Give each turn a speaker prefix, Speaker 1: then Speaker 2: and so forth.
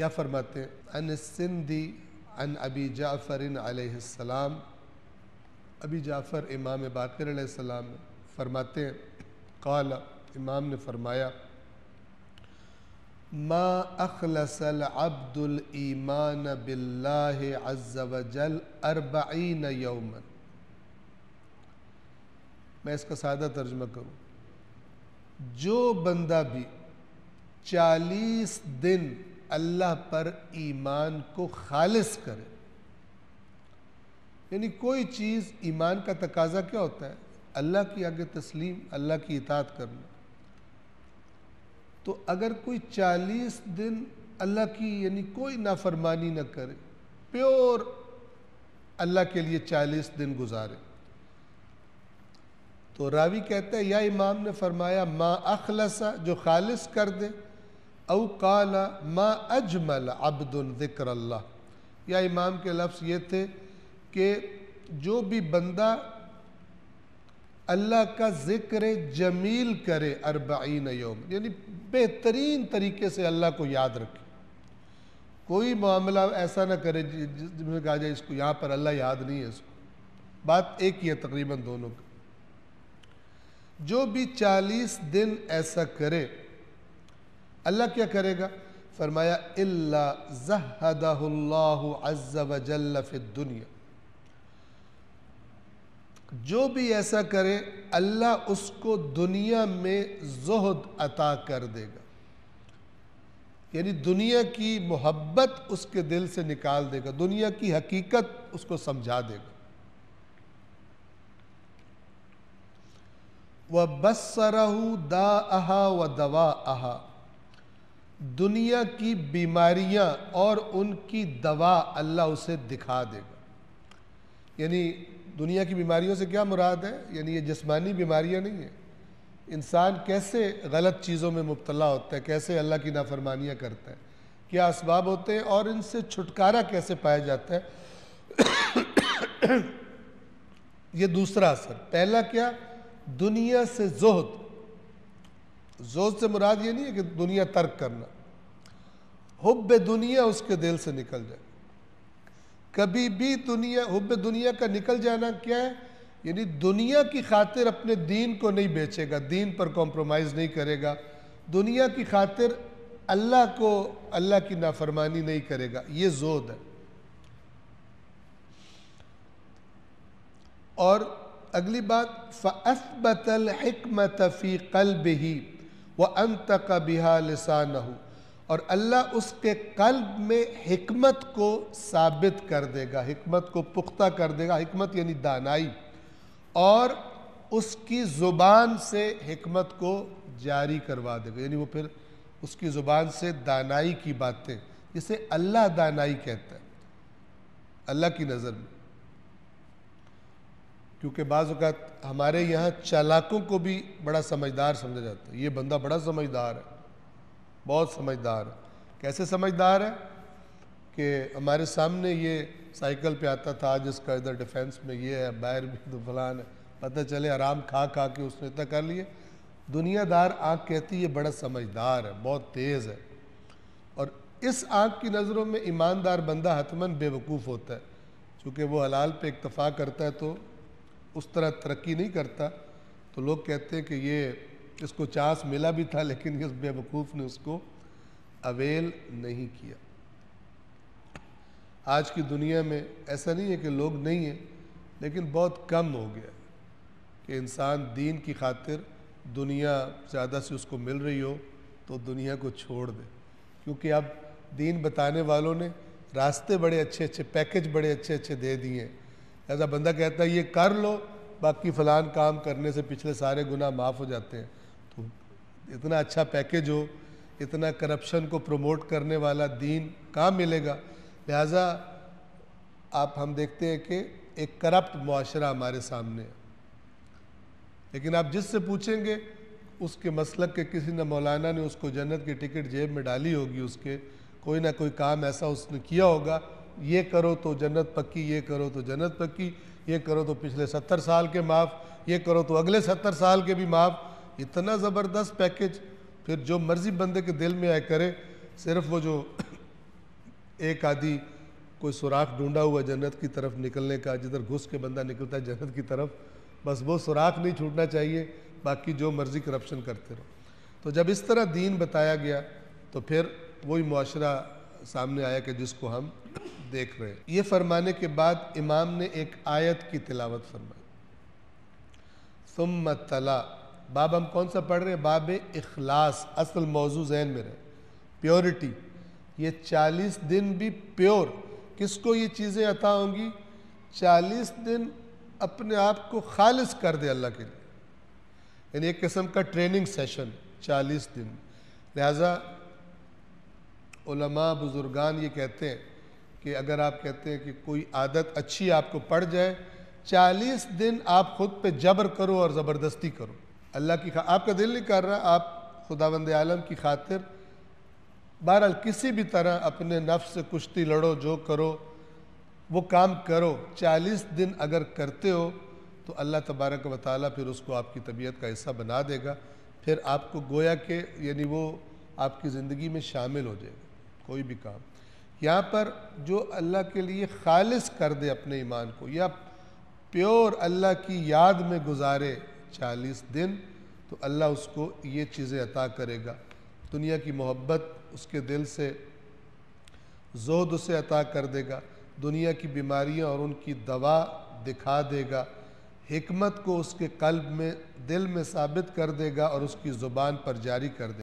Speaker 1: کیا فرماتے ہیں؟ ان السندی عن ابی جعفر علیہ السلام، ابی جعفر امام باقر علیہ السلام فرماتے ہیں، قال، امام نے فرمایا، ما اخلص العبد الایمان باللہ عز وجل 40 یوما۔ میں اس کا سادہ ترجمہ کروں، جو بندہ بھی 40 دن اللہ پر ایمان کو خالص کرے، یعنی کوئی چیز، ایمان کا تقاضا کیا ہوتا ہے؟ اللہ کی آگے تسلیم، اللہ کی اطاعت کرنا۔ تو اگر کوئی 40 دن اللہ کی یعنی کوئی نافرمانی نہ کرے، پیور اللہ کے لیے 40 دن گزارے، تو راوی کہتا ہے یا امام نے فرمایا ما اخلص، جو خالص کر دے، او قال ما اجمل عبد ذکر اللہ، یا امام کے لفظ یہ تھے کہ جو بھی بندہ اللہ کا ذکر جمیل کرے 40 یوم، یعنی بہترین طریقے سے اللہ کو یاد رکھے، کوئی معاملہ ایسا نہ کرے جس میں کہا جائے اس کو یہاں پر اللہ یاد نہیں ہے، اس کو بات ایک ہی ہے تقریباً دونوں کی۔ جو بھی 40 دن ایسا کرے، اللہ کیا کرے گا؟ فرمایا الا زہدہ اللہ عز وجل فی الدنیا، جو بھی ایسا کرے اللہ اس کو دنیا میں زہد عطا کر دے گا، یعنی دنیا کی محبت اس کے دل سے نکال دے گا، دنیا کی حقیقت اس کو سمجھا دے گا۔ وَبَصَّرَهُ دَاءَهَا وَدَوَاءَهَا، دنیا کی بیماریاں اور ان کی دوا اللہ اسے دکھا دے گا۔ یعنی دنیا کی بیماریوں سے کیا مراد ہے؟ یعنی یہ جسمانی بیماریاں نہیں ہیں، انسان کیسے غلط چیزوں میں مبتلا ہوتا ہے، کیسے اللہ کی نافرمانیاں کرتا ہے، کیا اسباب ہوتے ہیں اور ان سے چھٹکارا کیسے پایا جاتا ہے۔ یہ دوسرا اثر۔ پہلا کیا؟ دنیا سے زہد۔ زہد سے مراد یہ نہیں ہے کہ دنیا ترک کرنا، حب دنیا اس کے دل سے نکل جائے۔ کبھی بھی دنیا، حب دنیا کا نکل جانا کیا ہے؟ یعنی دنیا کی خاطر اپنے دین کو نہیں بیچے گا، دین پر کمپرومائز نہیں کرے گا، دنیا کی خاطر اللہ کو، اللہ کی نافرمانی نہیں کرے گا، یہ زہد ہے۔ اور اگلی بات فَأَثْبَتَ الْحِكْمَةَ فِي قَلْبِهِ وَأَنْتَقَ بِهَا لِسَانَهُ، اور اللہ اس کے قلب میں حکمت کو ثابت کر دے گا، حکمت کو پختہ کر دے گا، حکمت یعنی دانائی، اور اس کی زبان سے حکمت کو جاری کروا دے گا، یعنی وہ پھر اس کی زبان سے دانائی کی باتیں، جسے اللہ دانائی کہتا ہے اللہ کی نظر میں۔ کیونکہ بعض اوقات ہمارے یہاں چالاکوں کو بھی بڑا سمجھدار سمجھا جاتا ہے، یہ بندہ بڑا سمجھدار ہے، بہت سمجھدار ہے۔ کیسے سمجھدار ہے؟ کہ ہمارے سامنے یہ سائیکل پہ آتا تھا، آج اس کا ادھر ڈیفینس میں یہ ہے، باہر بھی تو فلان ہے، پتہ چلے آرام کھا کھا کے اس نے اتنا کر لیے۔ دنیا دار آنکھ کہتی یہ بڑا سمجھدار ہے، بہت تیز ہے، اور اس آنکھ کی نظروں میں ایماندار بندہ حتماً بے وقوف ہوتا ہے، چونکہ وہ حلال پہ اکتفا کرتا ہے تو اس طرح ترقی نہیں کرتا، تو لوگ کہتے ہیں کہ یہ اس کو چانس ملا بھی تھا لیکن اس بے وقوف نے اس کو اویل نہیں کیا۔ آج کی دنیا میں ایسا نہیں ہے کہ لوگ نہیں ہیں، لیکن بہت کم ہو گیا کہ انسان دین کی خاطر دنیا زیادہ سے اس کو مل رہی ہو تو دنیا کو چھوڑ دے، کیونکہ اب دین بتانے والوں نے راستے بڑے اچھے اچھے، پیکج بڑے اچھے اچھے دے دیے ہیں، لہذا بندہ کہتا ہے یہ کر لو، باقی فلان کام کرنے سے پچھلے سارے گناہ معاف ہو جاتے ہیں۔ تو اتنا اچھا پیکج ہو، اتنا کرپشن کو پروموٹ کرنے والا دین کہاں ملے گا؟ لہذا ہم دیکھتے ہیں کہ ایک کرپٹ معاشرہ ہمارے سامنے ہے، لیکن آپ جس سے پوچھیں گے اس کے مسلک کے کسی نہ مولانا نے اس کو جنت کی ٹکٹ جیب میں ڈالی ہوگی، اس کے کوئی نہ کوئی کام ایسا اس نے کیا ہوگا، یہ کرو تو جنت پکی، یہ کرو تو جنت پکی، یہ کرو تو پچھلے 70 سال کے معاف، یہ کرو تو اگلے 70 سال کے بھی معاف۔ اتنا زبردست پیکج، پھر جو مرضی بندے کے دل میں آئے کرے، صرف وہ جو ایک آدھی کوئی سوراخ ڈھونڈا ہوا جنت کی طرف نکلنے کا، جدھر گھس کے بندہ نکلتا ہے جنت کی طرف، بس وہ سوراخ نہیں چھوٹنا چاہیے، باقی جو مرضی کرپشن کرتے رہو۔ تو جب اس طرح دین بتایا گیا تو پھر وہی معاشرہ سامنے آیا کہ جس کو ہم دیکھ رہے ہیں۔ یہ فرمانے کے بعد امام نے ایک آیت کی تلاوت فرمائی، ثم تلا۔ باب ہم کون سا پڑھ رہے ہیں؟ باب اخلاص۔ اصل موضوع ذہن میں رہے، پیورٹی۔ یہ 40 دن بھی پیور، کس کو یہ چیزیں عطا ہوں گی؟ 40 دن اپنے آپ کو خالص کر دے اللہ کے لیے، یعنی ایک قسم کا ٹریننگ سیشن 40 دن۔ لہٰذا علماء بزرگان یہ کہتے ہیں کہ اگر آپ کہتے ہیں کہ کوئی عادت اچھی آپ کو پڑ جائے، 40 دن آپ خود پہ جبر کرو اور زبردستی کرو، اللہ کی آپ کا دل نہیں کر رہا، آپ خداوند عالم کی خاطر بہرحال کسی بھی طرح اپنے نفس سے کشتی لڑو، جو کرو وہ کام کرو۔ 40 دن اگر کرتے ہو تو اللہ تبارک و تعالیٰ پھر اس کو آپ کی طبیعت کا حصہ بنا دے گا، پھر آپ کو گویا کہ یعنی وہ آپ کی زندگی میں شامل ہو جائے گا کوئی بھی کام۔ یہاں پر جو اللہ کے لیے خالص کر دے اپنے ایمان کو، یا پیور اللہ کی یاد میں گزارے 40 دن، تو اللہ اس کو یہ چیزیں عطا کرے گا۔ دنیا کی محبت اس کے دل سے، زہد اسے عطا کر دے گا، دنیا کی بیماریاں اور ان کی دوا دکھا دے گا، حکمت کو اس کے قلب میں، دل میں ثابت کر دے گا اور اس کی زبان پر جاری کر دے گا۔